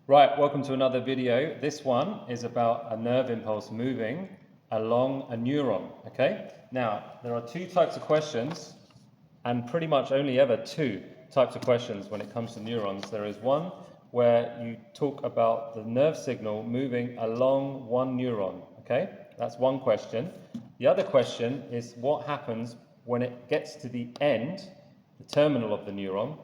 Right, welcome to another video. This one is about a nerve impulse moving along a neuron, okay? Now, there are two types of questions, and pretty much only ever two types of questions when it comes to neurons. There is one where you talk about the nerve signal moving along one neuron, okay? That's one question. The other question is what happens when it gets to the end, the terminal of the neuron,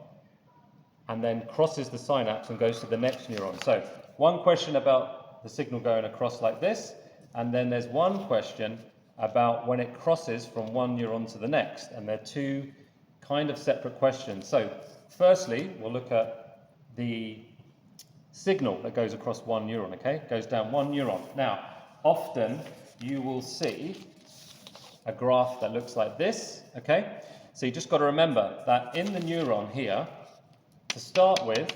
and then crosses the synapse and goes to the next neuron. So one question about the signal going across like this, and then there's one question about when it crosses from one neuron to the next, and they're two kind of separate questions. So firstly, we'll look at the signal that goes across one neuron, okay? It goes down one neuron. Now, often you will see a graph that looks like this, okay? So you just got to remember that in the neuron here, to start with,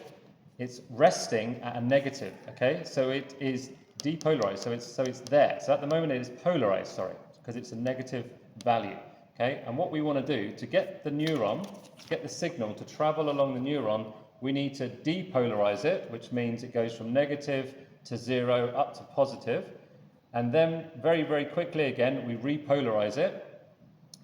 it's resting at a negative, okay? So it is depolarized, so it's there. So at the moment it is polarized, sorry, because it's a negative value, okay? And what we want to do, to get the neuron, to get the signal to travel along the neuron, we need to depolarize it, which means it goes from negative to 0 up to positive. And then very, very quickly again, we repolarize it.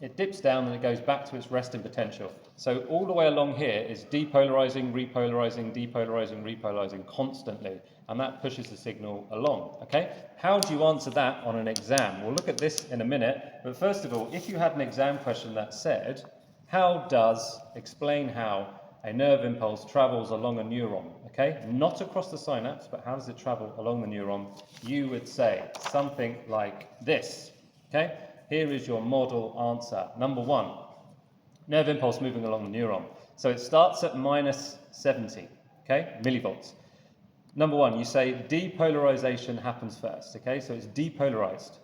It dips down and it goes back to its resting potential. So all the way along here is depolarizing, repolarizing, depolarizing, repolarizing constantly. And that pushes the signal along, okay? How do you answer that on an exam? We'll look at this in a minute. But first of all, if you had an exam question that said, explain how a nerve impulse travels along a neuron, okay? Not across the synapse, but how does it travel along the neuron? You would say something like this, okay? Here is your model answer. Number one, nerve impulse moving along the neuron. So it starts at minus 70, okay, millivolts. Number one, you say depolarization happens first, okay, so it's depolarized.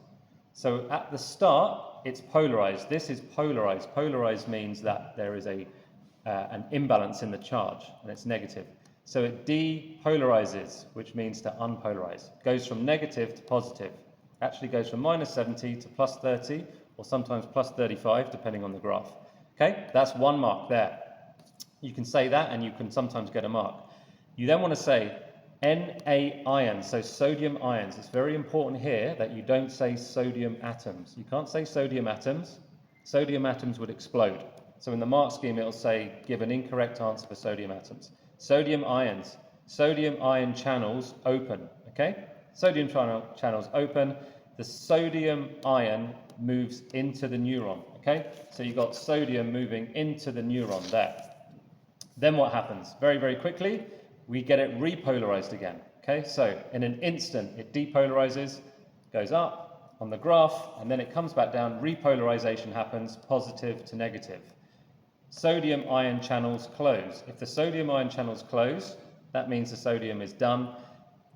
So at the start, it's polarized. This is polarized. Polarized means that there is an imbalance in the charge, and it's negative. So it depolarizes, which means to unpolarize. Goes from negative to positive. Actually goes from minus 70 to plus 30, or sometimes plus 35, depending on the graph. Okay, that's one mark there. You can say that, and you can sometimes get a mark. You then want to say Na ions, so sodium ions. It's very important here that you don't say sodium atoms. You can't say sodium atoms. Sodium atoms would explode. So in the mark scheme, it'll say, give an incorrect answer for sodium atoms. Sodium ions, sodium ion channels open, okay? Sodium channels open, the sodium ion moves into the neuron, okay? So you've got sodium moving into the neuron there. Then what happens? Very, very quickly, we get it repolarized again, okay? So in an instant, it depolarizes, goes up on the graph, and then it comes back down, repolarization happens, positive to negative. Sodium ion channels close. If the sodium ion channels close, that means the sodium is done.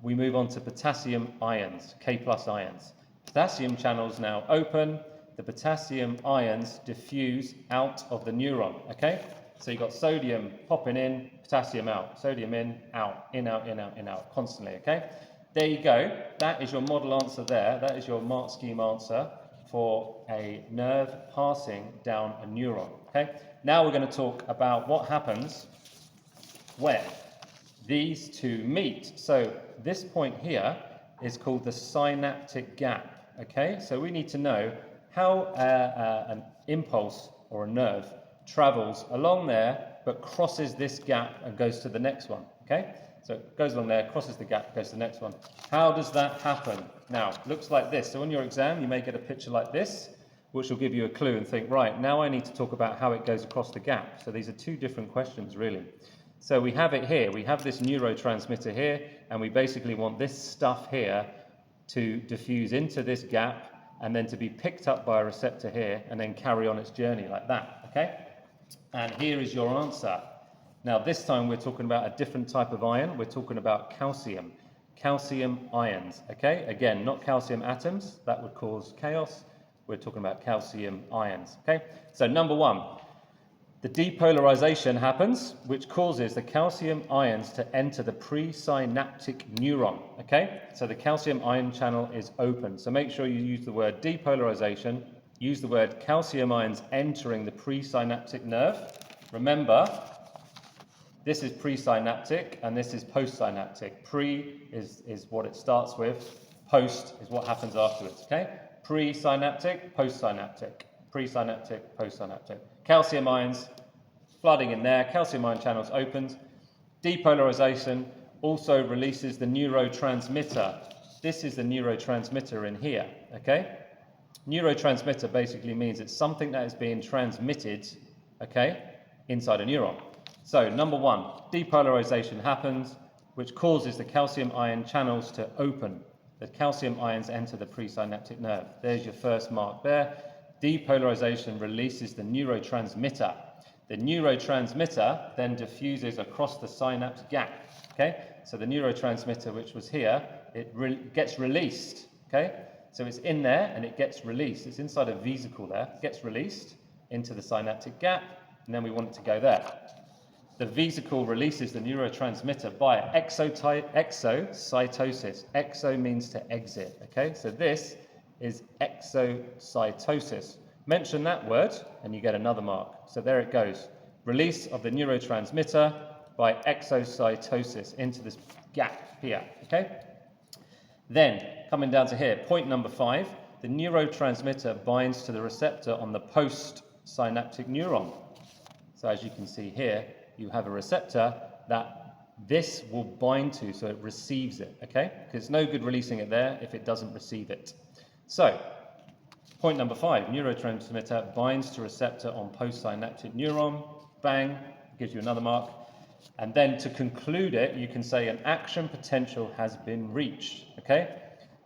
We move on to potassium ions, K+ ions. Potassium channels now open. The potassium ions diffuse out of the neuron, okay? So you've got sodium popping in, potassium out, sodium in, out, in, out, in, out, in, out, constantly, okay? There you go. That is your model answer there. That is your mark scheme answer for a nerve passing down a neuron, okay? Now we're going to talk about what happens when these two meet. So this point here is called the synaptic gap, okay? So we need to know how an impulse or a nerve travels along there but crosses this gap and goes to the next one, okay? So it goes along there, crosses the gap, goes to the next one. How does that happen? Now, looks like this. So on your exam, you may get a picture like this, which will give you a clue and think, right, now I need to talk about how it goes across the gap. So these are two different questions, really. So we have it here. We have this neurotransmitter here, and we basically want this stuff here to diffuse into this gap and then to be picked up by a receptor here and then carry on its journey like that, okay? And here is your answer. Now, this time we're talking about a different type of ion. We're talking about calcium ions, okay? Again, not calcium atoms. That would cause chaos. We're talking about calcium ions, okay? So number one, the depolarization happens, which causes the calcium ions to enter the presynaptic neuron, okay? So the calcium ion channel is open. So make sure you use the word depolarization, use the word calcium ions entering the presynaptic nerve. Remember, This is presynaptic and this is postsynaptic. Pre is what it starts with, post is what happens afterwards, okay? Presynaptic, postsynaptic, presynaptic, postsynaptic. Calcium ions flooding in there, calcium ion channels opened. Depolarization also releases the neurotransmitter. This is the neurotransmitter in here, okay? Neurotransmitter basically means it's something that is being transmitted, okay, inside a neuron. So number one, depolarization happens, which causes the calcium ion channels to open. The calcium ions enter the presynaptic nerve. There's your first mark there. Depolarization releases the neurotransmitter. The neurotransmitter then diffuses across the synapse gap, okay? So the neurotransmitter, which was here, it gets released, okay? So it's in there and it gets released. It's inside a vesicle there, gets released into the synaptic gap, and then we want it to go there. The vesicle releases the neurotransmitter by exocytosis. Exo means to exit, okay? So this is exocytosis. Mention that word and you get another mark. So there it goes. Release of the neurotransmitter by exocytosis into this gap here, okay? Then, coming down to here, point number 5, the neurotransmitter binds to the receptor on the postsynaptic neuron. So as you can see here, you have a receptor that this will bind to, so it receives it, okay? Because it's no good releasing it there if it doesn't receive it. So, point number 5, neurotransmitter binds to receptor on postsynaptic neuron, bang, gives you another mark. And then to conclude it, you can say an action potential has been reached, okay?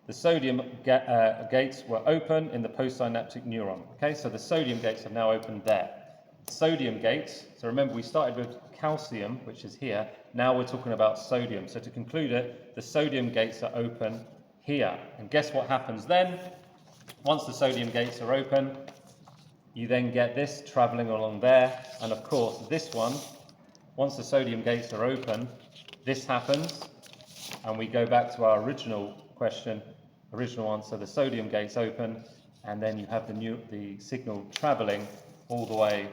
The sodium gates were open in the postsynaptic neuron, okay? So the sodium gates have now opened there. Sodium gates, so remember we started with calcium, which is here, now we're talking about sodium. So to conclude it, the sodium gates are open here. And guess what happens then? Once the sodium gates are open, you then get this traveling along there, and of course this one, once the sodium gates are open, this happens, and we go back to our original question, original answer, the sodium gates open, and then you have the signal traveling all the way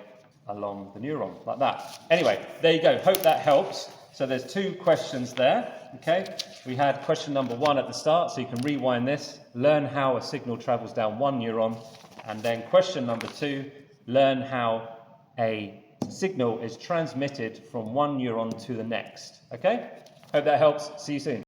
along the neuron, like that. Anyway, there you go. Hope that helps. So there's 2 questions there, okay? We had question number 1 at the start, so you can rewind this, learn how a signal travels down one neuron, and then question number 2, learn how a signal is transmitted from one neuron to the next, okay? Hope that helps. See you soon.